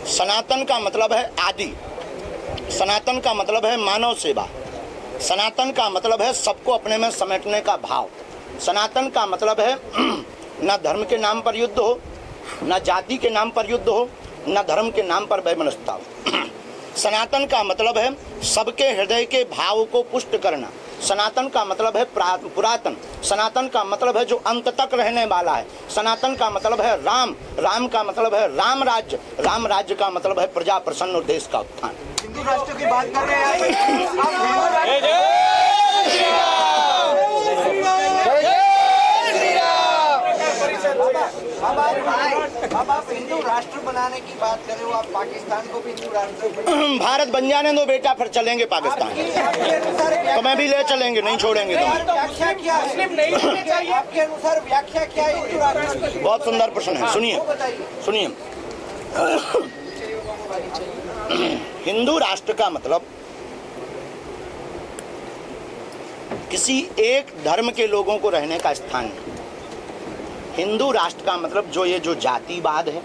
सनातन का मतलब है आदि, सनातन का मतलब है मानव सेवा, सनातन का मतलब है सबको अपने में समेटने का भाव, सनातन का मतलब है न धर्म के नाम पर युद्ध हो, न जाति के नाम पर युद्ध हो, न धर्म के नाम पर वैमनस्यता हो। सनातन का मतलब है सबके हृदय के भाव को पुष्ट करना। सनातन का मतलब है पुरातन। सनातन का मतलब है जो अंत तक रहने वाला है। सनातन का मतलब है राम। राम का मतलब है राम राज्य। राम राज्य का मतलब है प्रजा प्रसन्न और देश का उत्थान। हिंदू राष्ट्र की बात कर रहे हैं अब आप हिंदू राष्ट्र बनाने की बात कर रहे हो, आप पाकिस्तान को भी हिंदू राष्ट्र भारत बन जाने दो बेटा, फिर चलेंगे पाकिस्तान। तो मैं भी ले चलेंगे, नहीं छोड़ेंगे तो। व्याख्या क्या है आपके अनुसार, व्याख्या क्या है हिंदू राष्ट्र की? बहुत सुंदर प्रश्न है, सुनिए सुनिए। हिंदू राष्ट्र का मतलब किसी एक धर्म के लोगों को रहने का स्थान है। हिंदू राष्ट्र का मतलब जो ये जो जातिवाद है,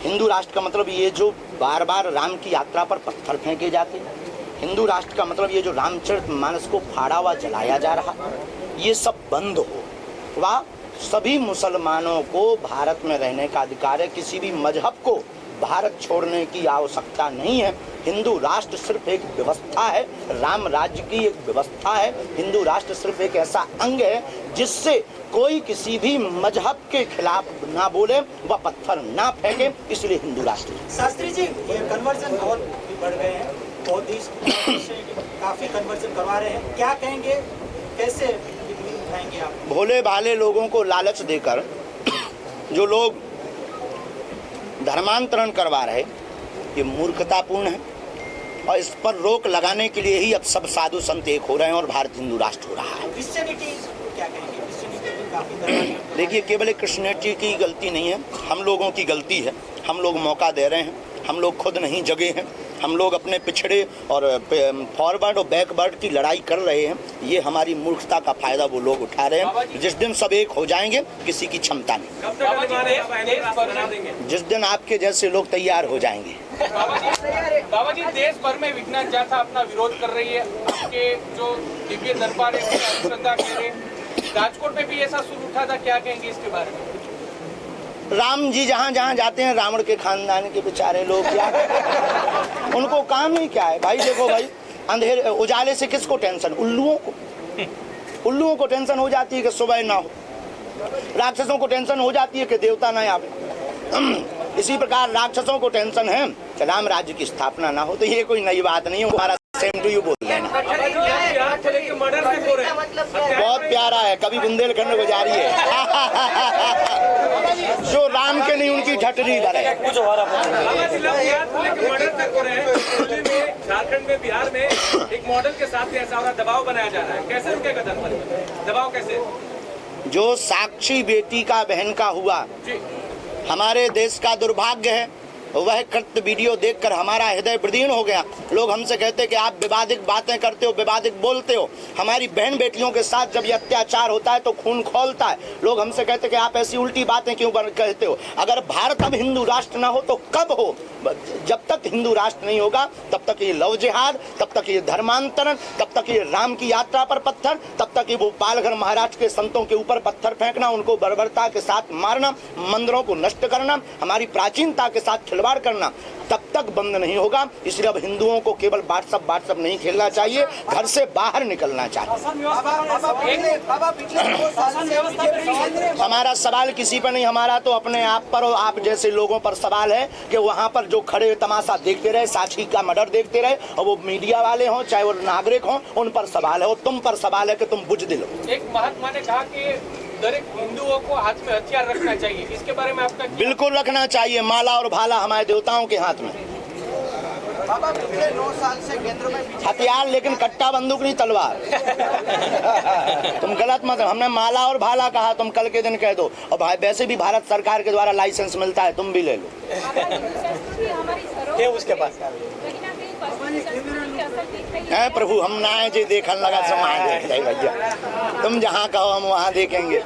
हिंदू राष्ट्र का मतलब ये जो बार बार राम की यात्रा पर पत्थर फेंके जाते हैं, हिंदू राष्ट्र का मतलब ये जो रामचरितमानस को फाड़ा हुआ जलाया जा रहा, ये सब बंद हो। वह सभी मुसलमानों को भारत में रहने का अधिकार है। किसी भी मजहब को भारत छोड़ने की आवश्यकता नहीं है। हिंदू राष्ट्र सिर्फ एक व्यवस्था है, राम राज्य की एक व्यवस्था है। हिंदू राष्ट्र सिर्फ एक ऐसा अंग है जिससे कोई किसी भी मजहब के खिलाफ ना बोले, वह पत्थर ना फेंके, इसलिए हिंदू राष्ट्र। शास्त्री जी, ये कन्वर्जन बहुत बढ़ गए हैं, बहुत ही काफी कन्वर्जन करवा रहे हैं, क्या कहेंगे, कैसे उठाएंगे आप? भोले भाले लोगों को लालच देकर जो लोग धर्मांतरण करवा रहे, ये मूर्खतापूर्ण है और इस पर रोक लगाने के लिए ही अब सब साधु संत एक हो रहे हैं और भारत हिंदू राष्ट्र हो रहा है। क्रिश्चियनिटी क्या कहेंगे? क्रिश्चियनिटी काफी देखिए, केवल क्रिश्चियनिटी की गलती नहीं है, हम लोगों की गलती है। हम लोग मौका दे रहे हैं, हम लोग खुद नहीं जगे हैं, हम लोग अपने पिछड़े और फॉरवर्ड और बैकवर्ड की लड़ाई कर रहे हैं। ये हमारी मूर्खता का फायदा वो लोग उठा रहे हैं। जिस दिन सब एक हो जाएंगे, किसी की क्षमता नहीं। जिस दिन आपके जैसे लोग तैयार हो जाएंगे। बाबा जी, देश भर में विज्ञान जाथा अपना विरोध कर रही है, आपके जो दिव्य दरबार है श्रद्धा कह रहे हैं। राजकोट में भी ऐसा शुरू उठा था, क्या कहेंगे इसके बारे में? राम जी जहाँ जहाँ जाते हैं, रावण के खानदान के बेचारे लोग क्या उनको काम ही क्या है भाई? देखो भाई, अंधेरे उजाले से किसको टेंशन? उल्लुओं को टेंशन हो जाती है कि सुबह ना हो। राक्षसों को टेंशन हो जाती है कि देवता ना आवे। इसी प्रकार राक्षसों को टेंशन है कि राम राज्य की स्थापना ना हो। तो ये कोई नई बात नहीं है, हमारा सेम टू यू बोल रहे हैं। बहुत प्यारा है, कभी बुंदेलखंड गुजारी है जो राम के नहीं, उनकी ठटरी इधर है। झारखंड में, बिहार में एक मॉडल के साथ ऐसा हो रहा, दबाव बनाया जा रहा है, कैसे रुकेगा दबाव? कैसे? जो साक्षी बेटी का बहन का हुआ, हमारे देश का दुर्भाग्य है। वह कृत्य वीडियो देखकर हमारा हृदय विदीर्ण हो गया। लोग हमसे कहते कि आप विवादित बातें करते हो, विवादित बोलते हो। हमारी बहन बेटियों के साथ जब ये अत्याचार होता है तो खून खौलता है। लोग हमसे कहते कि आप ऐसी उल्टी बातें क्यों कहते हो? अगर भारत अब हिंदू राष्ट्र ना हो तो कब हो? जब तक हिंदू राष्ट्र नहीं होगा तब तक ये लव जिहाद, तब तक ये धर्मांतरण, तब तक ये राम की यात्रा पर पत्थर, तब तक ये वो पालघर महाराज के संतों के ऊपर पत्थर फेंकना, उनको बर्बरता के साथ मारना, मंदिरों को नष्ट करना, हमारी प्राचीनता के साथ खिलवाड़ करना, तब तक बंद नहीं होगा। इसलिए अब हिंदुओं को केवल व्हाट्सएप नहीं खेलना चाहिए, घर से बाहर निकलना चाहिए। हमारा सवाल किसी पर नहीं, हमारा तो अपने आप पर और आप जैसे लोगों पर सवाल है कि वहाँ पर जो खड़े तमाशा देखते रहे, साक्षी का मर्डर देखते रहे, और वो मीडिया वाले हों चाहे वो नागरिक हों, उन पर सवाल है। और तुम पर सवाल है कि तुम बुज़दिल हो। एक महात्मा ने कहा कि दरेक हिंदुओं को हाथ में हथियार रखना चाहिए, इसके बारे में आपका? बिल्कुल रखना चाहिए। माला और भाला हमारे देवताओं के हाथ में। बाबा, पिछले 9 साल से केंद्र में हथियार, लेकिन कट्टा बंदूक नहीं, तलवार। तुम गलत मत, हमने माला और भाला कहा, तुम कल के दिन कह दो। और भाई वैसे भी भारत सरकार के द्वारा लाइसेंस मिलता है, तुम भी ले लो। उसके पास है प्रभु, हम ना जी देखने लगा समाज देख रहे भैया, तुम जहाँ कहो हम वहाँ देखेंगे।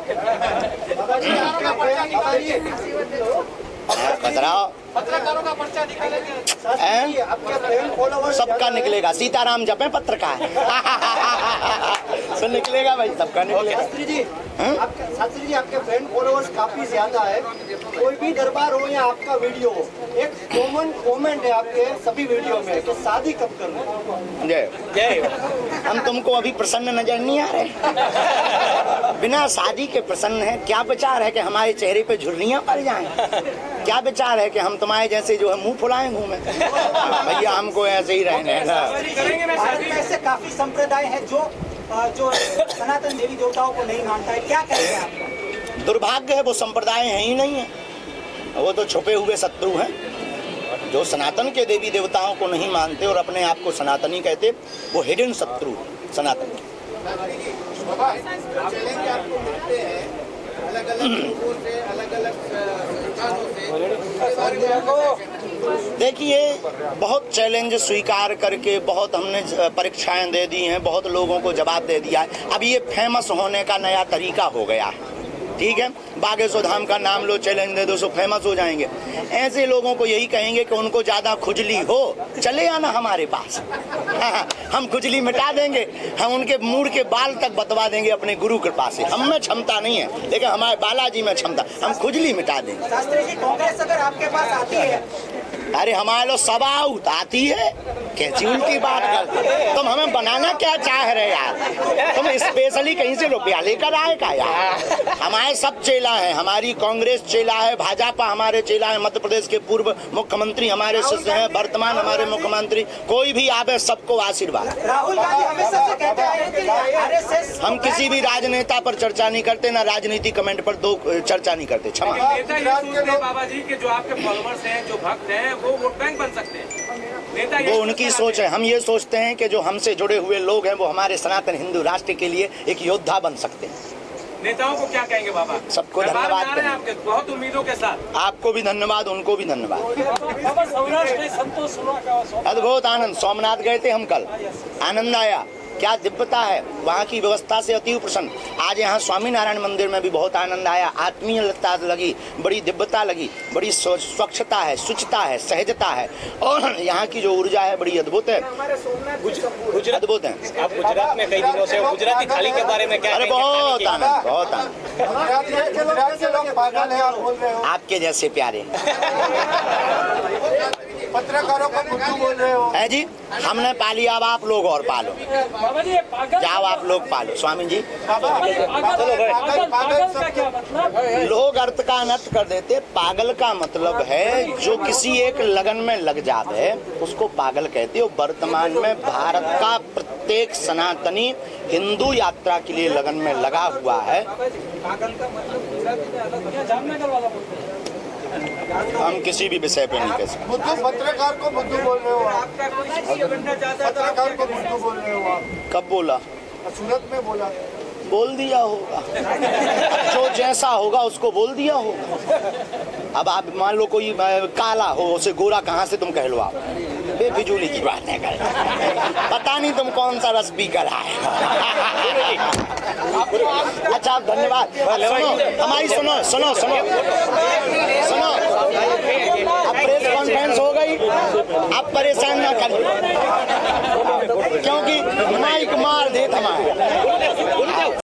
बताओ पत्रकारों का पर्चा निकालेंगे। शास्त्री जी, आपके फैन फॉलोवर्स सबका निकलेगा, सीताराम जपे पत्रकार तो निकलेगा भाई, सबका निकलेगा। शास्त्री जी, आपके फैन फॉलोवर्स काफी ज्यादा है। कोई भी दरबार हो या आपका वीडियो हो, एक कॉमन कमेंट है आपके सभी वीडियो में कि शादी कब करना। जय जय। हम तुमको अभी प्रसन्न नजर नहीं आ रहे? बिना शादी के प्रसन्न है? क्या विचार है कि हमारे चेहरे पे झुर्रियां पड़ जाएं? क्या विचार है कि हम तुम्हारे जैसे जो है मुंह फुलाएं घूमें? भैया हमको ऐसे ही रहने हैं। भारत में ऐसे काफी संप्रदाय हैं जो सनातन देवी देवताओं को नहीं मानता है, क्या कहेंगे आप? दुर्भाग्य है, वो संप्रदाय है ही नहीं है, वो तो छुपे हुए शत्रु हैं। जो सनातन के देवी देवताओं को नहीं मानते और अपने आप को सनातनी कहते, वो हिडन शत्रु सनातन के। देखिए, बहुत चैलेंज स्वीकार करके बहुत हमने परीक्षाएं दे दी हैं, बहुत लोगों को जवाब दे दिया है। अब ये फेमस होने का नया तरीका हो गया है, ठीक है? बागेश्वर धाम का नाम लो, चैलेंज दे दो, सो फेमस हो जाएंगे। ऐसे लोगों को यही कहेंगे कि उनको ज्यादा खुजली हो, चले आना हमारे पास। हम खुजली मिटा देंगे, हम उनके मूड के बाल तक बतवा देंगे अपने गुरु कृपा से। हम में क्षमता नहीं है, लेकिन हमारे बालाजी में क्षमता, हम खुजली मिटा देंगे। शास्त्री जी, कांग्रेस अगर आपके पास आती है, अरे हमारे लोग सभा आती है, कैसी उल्टी बात करते? तुम हमें बनाना क्या चाह रहे यार? तुम स्पेशली कहीं से रुपया लेकर आए का यार? हमारे सब चेला है, हमारी कांग्रेस चेला है, भाजपा हमारे चेला है, मध्य प्रदेश के पूर्व मुख्यमंत्री हमारे शिष्य हैं, वर्तमान हमारे मुख्यमंत्री, कोई भी आवे सबको आशीर्वाद। राहुल गांधी हमेशा से कहते हैं कि आरएसएस। हम किसी भी राजनेता पर चर्चा नहीं करते, ना राजनीति कमेंट पर दो चर्चा नहीं करते। क्षमा। नेता ये सोचते हैं बाबा जी के जो आपके फॉलोअर्स हैं, जो भक्त हैं, वो वोट बैंक बन सकते हैं। नेता वो उनकी सोच है। हम ये सोचते हैं कि जो हमसे जुड़े हुए लोग हैं वो हमारे सनातन हिंदू राष्ट्र के लिए एक योद्धा बन सकते हैं। नेताओं को क्या कहेंगे बाबा? सबको दरबार में धन्यवाद आ रहे हैं आपके बहुत उम्मीदों के साथ। आपको भी धन्यवाद, उनको भी धन्यवाद। अद्भुत आनंद। सोमनाथ गए थे हम कल, आनंद आया, क्या दिव्यता है, वहाँ की व्यवस्था से अति प्रसन्न। आज यहाँ स्वामी नारायण मंदिर में भी बहुत आनंद आया, आत्मीयता लगी, बड़ी दिव्यता लगी, बड़ी स्वच्छता है, शुचिता है, सहजता है, और यहाँ की जो ऊर्जा है बड़ी अद्भुत है, अद्भुत है। आप गुजरात में कई दिनों से, गुजराती थाली के बारे में क्या? अरे बहुत आनंद, बहुत आनंद। आपके जैसे प्यारे पत्रकारों को बुद्धू बोल रहे हो है जी। हमने पाली, अब आप लोग और पालो, जाओ आप लोग पालो। स्वामी जी, लोग अर्थ का अनर्थ कर देते। पागल का मतलब है जो किसी एक लगन में लग जावे, उसको पागल कहते हो। वर्तमान में भारत का प्रत्येक सनातनी हिंदू यात्रा के लिए लगन में लगा हुआ है। हम किसी भी विषय पे नहीं कह सकते। बुद्धू पत्रकार को बुद्धू बोल रहे हो आप। पत्रकार को बुद्धू बोल रहे हो आप। कब बोला? सूरत में बोला। बोल दिया होगा, जो जैसा होगा उसको बोल दिया होगा। अब आप मान लो कोई काला हो, उसे गोरा कहाँ से तुम कह लो? आप बेफिजूली की बात नहीं कर, पता नहीं तुम कौन सा रस पी कर आए। अच्छा, धन्यवाद। सुनो हमारी, सुनो सुनो सुनो सुनो, अब प्रेस कॉन्फ्रेंस हो गई, अब परेशान ना करिए, क्योंकि माइक मार दे हमारे।